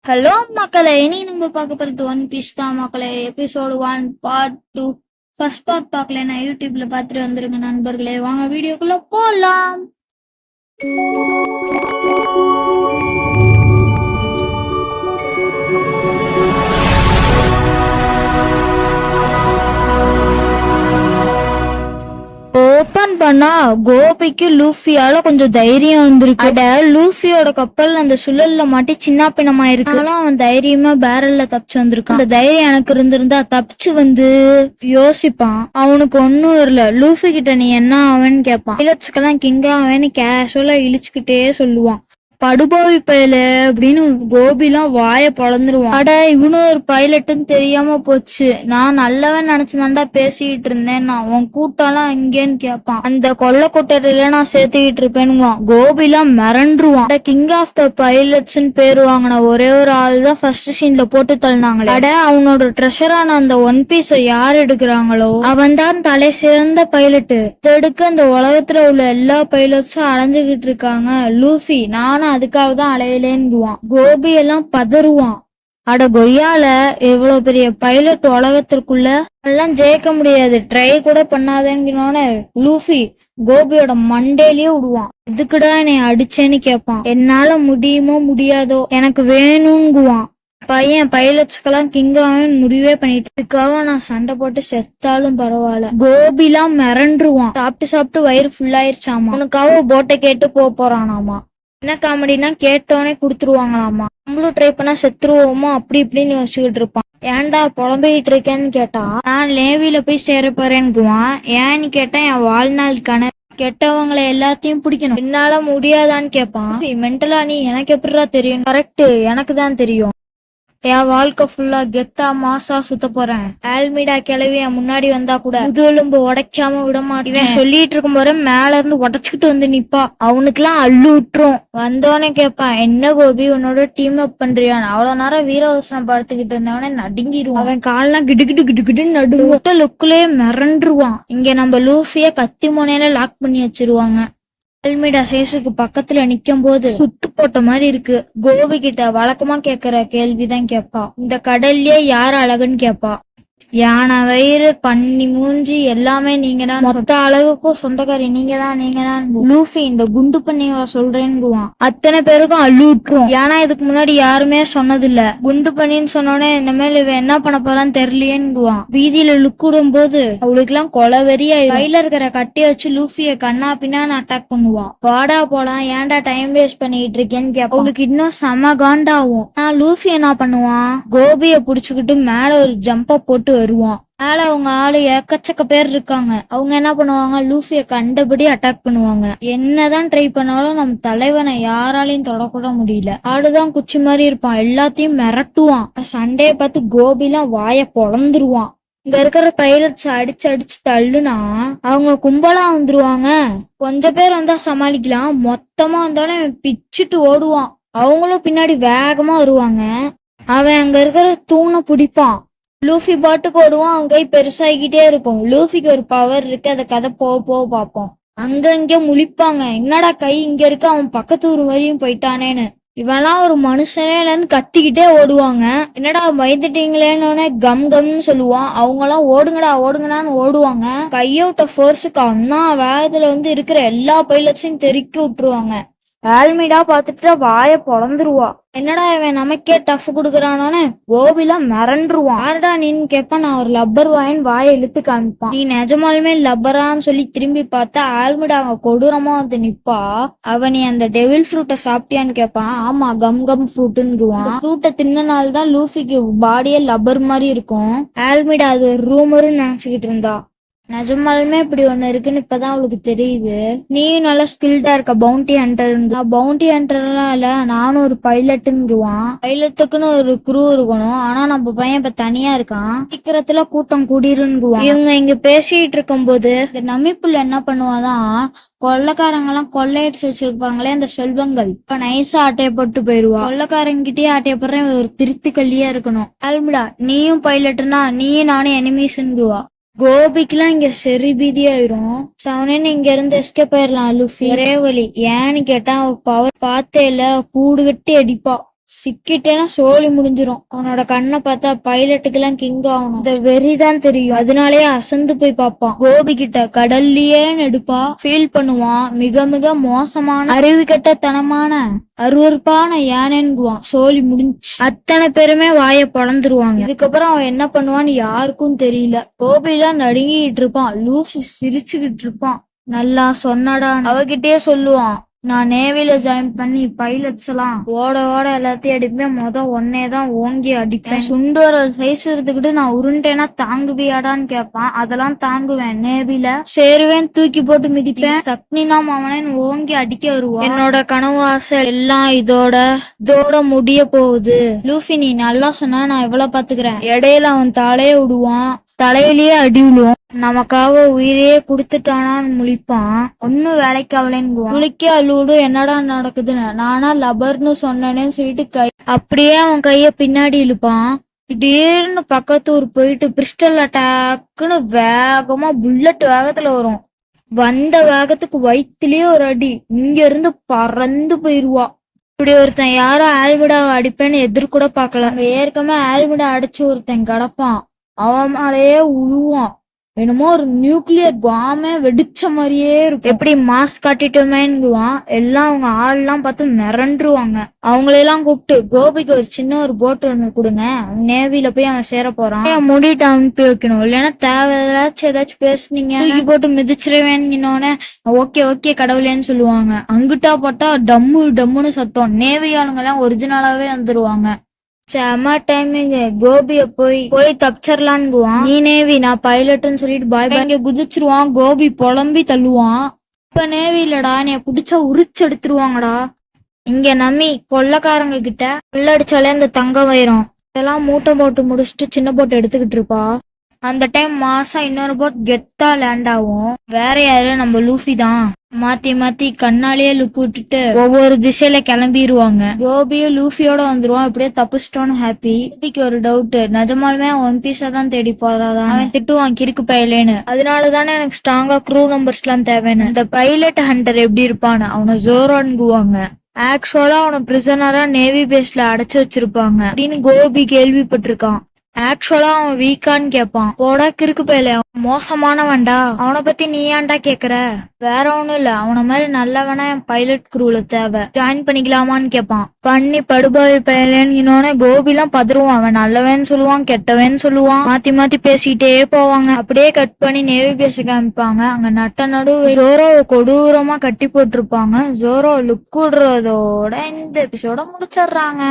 Hello மக்களே, இனி நம்ம பார்க்க போறது ஒன் பீஸ் தான் மக்களே. Episode 1 part 2. ஃபர்ஸ்ட் பார்ட் பார்க்கலன்னா யூடியூப்ல பார்த்துட்டு வந்துருங்க நண்பர்களே. வாங்க வீடியோக்குள்ள போலாம். ஓபன் பண்ணா கோபிக்கு லூஃபியால கொஞ்சம் தைரியம் வந்திருக்கு. லூஃபியோட கப்பல் அந்த சுழல்ல மாட்டி சின்ன பின்னமா இருக்கு. அவன் தைரியமா பேரல்ல தப்பிச்சு வந்திருக்கான். அந்த தைரியம் எனக்கு இருந்திருந்தா தப்பிச்சு வந்து யோசிப்பான். அவனுக்கு ஒன்னும் இல்ல. லூஃபி கிட்ட நீ என்ன அவன் கேட்பான். பைலட்ஸ்க்கெல்லாம் கிங்கா அவன் கேஷுவலா இழிச்சுக்கிட்டே சொல்லுவான். படுபாவி பையல அப்படின்னு கோபிலாம் வாய பொழந்துருவான். அட இவனும் ஒரு பைலட்னு தெரியாம போச்சு. நான் நல்லவன் நினைச்சுதான்டா பேசிட்டு இருந்தேன். நான் உன் கூட்டம்லாம் எங்கேன்னு கேட்பான். அந்த கொல்ல கூட்டத்தில நான் சேர்த்துக்கிட்டு இருப்பேன்னுவான். கோபிலாம் மிரண்டுருவான். கிங் ஆஃப் த பைலட்ஸ்ன்னு பேரு வாங்கின ஒரே ஒரு ஆள் தான் ஃபர்ஸ்ட் சீன்ல போட்டு தள்ளினாங்களே. அட அவனோட ட்ரெஷரான அந்த ஒன் பீஸ யார் எடுக்கிறாங்களோ அவன் தான் தலை சிறந்த பைலட்டு. எடுக்க இந்த உலகத்துல உள்ள எல்லா பைலட்ஸும் அலைஞ்சுகிட்டு இருக்காங்க. லூஃபி நானும் அதுக்காக தான் அலையிலேன்னுவான். கோபி எல்லாம் பதறுவான். அட கொய்யால எவ்வளவு பெரிய பைலட் உலகத்திற்குள்ள எல்லாம் ஜெயிக்க முடியாது, ட்ரை கூட பண்ணாதேன்னு லூஃபி கோபியோட மண்டையிலேயே விடுவான். எதுக்குடா என்னை அடிச்சேன்னு கேட்பான். என்னால முடியுமோ முடியாதோ எனக்கு வேணுங்குவான். பையன் பைலட்ஸ்க்கெல்லாம் கிங்காவன் முடிவே பண்ணிட்டு இதுக்காக நான் சண்டை போட்டு செத்தாலும் பரவாயில்ல. கோபிலாம் மிரண்டுருவான். சாப்பிட்டு வயிறு ஃபுல்லாயிருச்சாமா. உனக்காக போட்டை கேட்டு போறானாமா. என்ன காமெடினா கேட்டோன்னே குடுத்துருவாங்களாமா. நம்மளும் ட்ரை பண்ணா செத்துருவோமோ அப்படி இப்படின்னு யோசிச்சுக்கிட்டு இருப்பான். ஏன்டா புலம்பிக்கிட்டு இருக்கேன்னு கேட்டா நான் நேவில போய் சேர போறேன்னுக்குவான். ஏன்னு கேட்டா என் வாழ்நாளுக்கான கெட்டவங்களை எல்லாத்தையும் பிடிக்கணும். என்னால முடியாதான்னு கேட்பான். மென்டலா நீ எனக்கு எப்படிடா தெரியும்? கரெக்ட், எனக்கு தான் தெரியும். என் வாழ்க்கை ஃபுல்லா கெத்தா மாசா சுத்த போறேன். ஆல்மிடா கிளவி என் முன்னாடி வந்தா கூட முதுகெலும்பு உடைக்காம விட மாட்டேன் சொல்லிட்டு இருக்கும் போது மேல இருந்து உடைச்சுக்கிட்டு வந்து நிப்பா. அவனுக்கு எல்லாம் அள்ளு விட்டுரும். வந்தோடனே கேட்பான், என்ன கோபி உன்னோட டீம் அப் பண்றியான்னு. அவ்வளவு நேரம் வீரவசனம் படுத்துக்கிட்டு இருந்தவனே நடுங்கிடுவான். அவன் கால்லாம் கிடு கிடு கிடு கிடுன்னு நடுங்க லுக்குலயே மிரண்டுருவான். இங்க நம்ம லூஃபிய கத்தி முனையில லாக் பண்ணி வச்சிருவாங்க. ஆல்மிடா சேஷுக்கு பக்கத்துல நிக்கும் போது சுட்டு போட்ட மாதிரி இருக்கு. கோபி கிட்ட வழக்கமா கேக்குற கேள்விதான் கேட்பா. இந்த கடல்லயே யார் அழகுன்னு கேட்பா. யானை வயிறு பன்னி மூஞ்சி எல்லாமே நீங்க தான், மொத்த அழகுக்கும் சொந்தக்காரி நீங்க தான். லூஃபி இந்த குண்டு பண்ணிவா சொல்றேன்னுவான். அத்தனை பேருக்கும் அள்ளுட்டுரும். ஏன்னா இதுக்கு முன்னாடி யாருமே சொன்னதில்ல. குண்டு பண்ணின்னு சொன்னோடனே இந்த மேல இவன் என்ன பண்ண போறான்னு தெரியலையேன்னுவான். வீதியில லுக்கிடும் போது அவளுக்கு எல்லாம் கொலவெறியா கையில இருக்கிற கட்டிய வச்சு லூஃபிய கண்ணா பின்னான்னு அட்டாக் பண்ணுவான். வாடா போலாம், ஏன்டா டைம் வேஸ்ட் பண்ணிட்டு இருக்கேன்னு கேட்பான். அவளுக்கு இன்னும் செம காண்டாவும். நான் லூஃபி என்ன பண்ணுவான், கோபிய புடிச்சுக்கிட்டு மேல ஒரு ஜம்ப போட்டு வருவான். மேல அவங்க ஆளு ஏக்கச்சக்க பேர் இருக்காங்க. அவங்க என்ன பண்ணுவாங்க, லூஃபிய கண்டபடி அட்டாக் பண்ணுவாங்க. என்னதான் ட்ரை பண்ணாலும் நம்ம தலைவனை யாராலையும் தொடக்கூட முடியல. ஆளுதான் குச்சி மாதிரி இருப்பான். எல்லாத்தையும் மிரட்டுவான். சண்டைய பார்த்து கோபிலாம் வாய பொழந்துருவான். இங்க இருக்கிற பைலட்ஸ் அடிச்சு அடிச்சு தள்ளுனா அவங்க கும்பலா வந்துருவாங்க. கொஞ்சம் பேர் வந்தா சமாளிக்கலாம், மொத்தமா வந்தாலும் பிச்சுட்டு ஓடுவான். அவங்களும் பின்னாடி வேகமா வருவாங்க. அவன் அங்க இருக்கிற தூணை பிடிப்பான். லூஃபி பாட்டுக்கு ஓடுவான். அவன் கை பெருசாகிக்கிட்டே இருக்கும். லூஃபிக்கு ஒரு பவர் இருக்கு, அதை கதை போக பார்ப்போம். அங்க இங்க முழிப்பாங்க. என்னடா கை இங்க இருக்கு, அவன் பக்கத்து ஊர் வரையும் போயிட்டானேன்னு. இவெல்லாம் ஒரு மனுஷனே இல்லைன்னு கத்திக்கிட்டே ஓடுவாங்க. என்னடா பயந்துட்டீங்களேன்னு கம் கம்னு சொல்லுவான். அவங்க எல்லாம் ஓடுங்கடா ஓடுங்கடான்னு ஓடுவாங்க. கையோட்ட ஃபோர்ஸுக்கு அண்ணா வேகத்துல இருக்கிற எல்லா பைலட்ஸையும் தெறிக்க விட்டுருவாங்க. ஆல்மிடா பாத்துட்டு வாய பொழந்துருவா. என்னடா இவன் நமக்கே டஃப் குடுக்கறானோன்னு கோபிலாம் மிரண்டுருவான். யாருடா நீன்னு கேப்பா. நான் ஒரு லப்பர் வாயின்னு வாயை இழுத்து காமிப்பான். நீ நிஜமாலுமே லப்பரான்னு சொல்லி திரும்பி பார்த்தா ஆல்மிடா அங்க கொடூரமா வந்து நிப்பா. அவன் நீ அந்த டெவில் ஃப்ரூட்டை சாப்பிட்டியான்னு கேட்பான். ஆமா, கம் கம் ஃப்ரூட்டுன்னுவான். ஃப்ரூட்டை தின்னனால்தான் லூஃபிக்கு பாடியே லப்பர் மாதிரி இருக்கும். ஆல்மிடா அது ஒரு ரூமர்னு நினைச்சுக்கிட்டு இருந்தா. நிஜமாலுமே இப்படி ஒண்ணு இருக்குன்னு இப்பதான் அவளுக்கு தெரியுது. நீயும் நல்லா ஸ்கில்டா இருக்க பவுண்டி ஹண்டர். பவுண்டி ஹண்டர்லாம் இல்ல, நானும் ஒரு பைலட்டுங்குவான். பைலட்டுக்குன்னு ஒரு குரூ இருக்கணும். ஆனா நம்ம பையன் இப்ப தனியா இருக்கான். சீக்கிரத்துல கூட்டம் கூடிருங்குவான். இவங்க இங்க பேசிட்டு இருக்கும் போது இந்த நமிப்புள்ள என்ன பண்ணுவாதான், கொள்ளைக்காரங்க எல்லாம் கொள்ளையடிச்சு வச்சிருப்பாங்களே அந்த செல்வங்கள் இப்ப நைஸா ஆட்டைய போட்டு போயிருவா. கொள்ளைக்காரங்கிட்டே ஆட்டைய போடுறேன் ஒரு திருத்தி கல்லியா இருக்கணும். ஆல்மிடா நீயும் பைலட்டுனா நீயும் நானும் எனிமீஸ்ங்குவா. கோபிக்குலாம் இங்க சரி பீதி ஆயிரும். சவனேன்னு இங்க இருந்து எஸ்கேப் ஆயிரலாம் லூஃபி. ஒரே வழி ஏன்னு கேட்டா அவ பவர் பார்த்தே இல்ல, கூடு கட்டி அடிப்பா. சிக்கிட்டேன்னா சோலி முடிஞ்சிரும். அவனோட கண்ணை பார்த்தா பைலட்டுக்கு எல்லாம் கிங் ஆகணும். இந்த வெறிதான் தெரியும். அதனாலயே அசந்து போய் பார்ப்பான். கோபி கிட்ட கடல்லயே எடுப்பா ஃபீல் பண்ணுவான். மிக மிக மோசமான அறிவு கெட்டத்தனமான அருவருப்பான யானைங்குவான். சோலி முடிஞ்சு. அத்தனை பேருமே வாய பொழந்துருவாங்க. இதுக்கப்புறம் அவன் என்ன பண்ணுவான்னு யாருக்கும் தெரியல. கோபிலாம் நடுங்கிட்டு இருப்பான். லூஃபி சிரிச்சுக்கிட்டு இருப்பான். நல்லா சொன்னடா அவகிட்டயே சொல்லுவான். நான் நேவில ஜாயின் பண்ணி பைலட்ஸ் எல்லாம் ஓட ஓட எல்லாத்தையும் அடிப்பேன். ஒன்னேதான் ஓங்கி அடிப்பேன். சுண்டோரல் சைஸ் எடுத்துக்கிட்டு நான் உருண்டேனா தாங்குவியாடான்னு கேட்பான். அதெல்லாம் தாங்குவேன். நேவில சேருவேன், தூக்கி போட்டு மிதிப்பேன். சக்னினா அவனேன்னு ஓங்கி அடிக்க வருவான். என்னோட கனவு ஆசை எல்லாம் இதோட முடிய போகுது. லூஃபி நீ நல்லா சொன்னா நான் எவ்வளவு பாத்துக்கிறேன். இடையில அவன் தலைய விடுவான். தலையிலேயே அடி விழுவோம். நமக்காக உயிரையே குடுத்துட்டானான்னு முழிப்பான். ஒன்னும் வேலைக்கு அவளேன்னு குளிக்க அழுடு. என்னடா நடக்குதுன்னு நானா லபர்னு சொன்னேன்னு சொல்லிட்டு அப்படியே அவன் கைய பின்னாடி இழுப்பான். திடீர்னு பக்கத்து ஊர் போயிட்டு பிரிஸ்டல் அட்டாக்குன்னு வேகமா புல்லட் வேகத்துல வரும். வந்த வேகத்துக்கு வயிற்றுலயே ஒரு அடி. இங்க இருந்து பறந்து போயிருவா. இப்படி ஒருத்தன் யாரோ ஆல்விடாவை அடிப்பேன்னு எதிர்கூட பாக்கல. அங்க ஏற்கனவே ஆல்விடா அடிச்சு ஒருத்தன் கிடப்பான். அவன் மேலேயே உழுவான். என்னமோ ஒரு நியூக்ளியர் பாமே வெடிச்ச மாதிரியே இருக்கும். எப்படி மாஸ்க் காட்டிட்டோமேங்குவான். எல்லாம் அவங்க ஆள்லாம் பார்த்து மிரண்டுருவாங்க. அவங்களெல்லாம் கூப்பிட்டு கோபிக்கு ஒரு சின்ன ஒரு போட் ஒண்ணு கொடுங்க, நேவில போய் அவன் சேர போறான், மூடிட்டு அனுப்பி வைக்கணும். இல்லைன்னா ஏதாச்சும் பேசுனீங்க தூக்கி போட்டு மிதிச்சிருவேன்னு ஓகே ஓகே கடவுளேன்னு சொல்லுவாங்க. அங்கிட்டா போட்டா டம்முன்னு சத்தம். நேவி ஆளுங்க எல்லாம் ஒரிஜினலாவே வந்துருவாங்க. செம டைமிங். கோபிய போய் தப்பிச்சிடலான்னுவான். நீ நேவி நான் பைலட்னு சொல்லிட்டு பாய் குதிச்சிருவான். கோபி புலம்பி தள்ளுவான். இப்ப நேவி இல்லடா, என்னைய புடிச்சா உரிச்சு எடுத்துருவாங்கடா. இங்க நம்மி கொள்ளக்காரங்க கிட்ட கொள்ளடிச்சாலே அந்த தங்க வைரம் இதெல்லாம் மூட்டை போட்டு முடிச்சுட்டு சின்ன போட்டு எடுத்துக்கிட்டு இருப்பா. அந்த டைம் மாசம் இன்னொரு போட் கெத்தா லேண்ட் ஆகும். வேற யாரு, நம்ம லூஃபி தான். மாத்தி கண்ணாலேயே லுக் விட்டுட்டு ஒவ்வொரு திசையில கிளம்பிடுவாங்க. கோபியும் லூஃபியோட வந்துருவான். இப்படியே தப்பிச்சிட்டோன்னு ஹாப்பி. லூஃபிக்கு ஒரு டவுட், நிஜமாலுமே ஒன் பீஸா தான் தேடி போறாதான். அவன் திட்டுவான் கிறுக்கு பையலேன்னு. அதனாலதானே எனக்கு ஸ்ட்ராங்கா க்ரூ நம்பர்ஸ் எல்லாம் தேவைன்னு. இந்த பைலட் ஹண்டர் எப்படி இருப்பான்னு அவனை ஜோரோன்னுவாங்க. ஆக்சுவலா அவனை பிரிசனரா நேவி பேஸ்ல அடைச்சு வச்சிருப்பாங்க அப்படின்னு கோபி கேள்விப்பட்டிருக்கான். ஆக்சுவலா அவன் வீக்கான்னு கேட்பான். போடா கிறுக்கு பையல, மோசமானவன்டா. அவனை பத்தி நீ ஏன்டா கேக்குற? வேற ஒண்ணும் இல்ல, அவனை மாதிரி நல்லவனா என் பைலட் குரூல தேவை, ஜாயின் பண்ணிக்கலாமான்னு கேட்பான். பண்ணி படுபாவி பையலேன்னு கோபிலாம் பதறுவான். அவன் நல்லவன்னு சொல்லுவான், கெட்டவன்னு சொல்லுவான், மாத்தி பேசிக்கிட்டே போவாங்க. அப்படியே கட் பண்ணி நேவி பேச காமிப்பாங்க. அங்க நட்ட நடுவு ஜோரோ கொடூரமா கட்டி போட்டிருப்பாங்க. ஜோரோ லுக் விடுறதோட இந்த எபிசோட முடிச்சிடுறாங்க.